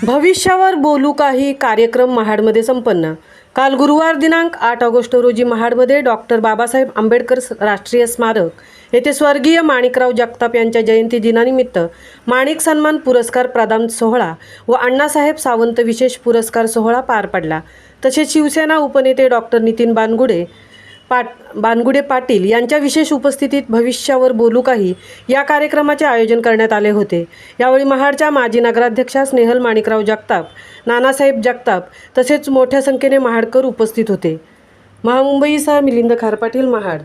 भविष्यावर बोलू काही कार्यक्रम महाडमध्ये संपन्न। काल गुरुवार दिनांक 8 ऑगस्ट रोजी महाडमध्ये डॉक्टर बाबासाहेब आंबेडकर राष्ट्रीय स्मारक येथे स्वर्गीय माणिकराव जगताप यांच्या जयंती दिनानिमित्त माणिक सन्मान पुरस्कार प्रदान सोहळा व अण्णासाहेब सावंत विशेष पुरस्कार सोहळा पार पडला। तसेच शिवसेना उपनेते डॉक्टर नितीन बानगुडे पाटील यांच्या विशेष उपस्थितीत भविष्यावर बोलू काही या कार्यक्रमाचे आयोजन करण्यात आले होते। यावेळी महाडच्या माजी नगराध्यक्षा स्नेहल माणिकराव जगताप, नानासाहेब जगताप तसेच मोठ्या संख्येने महाडकर उपस्थित होते। महामुंबईसह मिलिंद खारपाटील, महाड।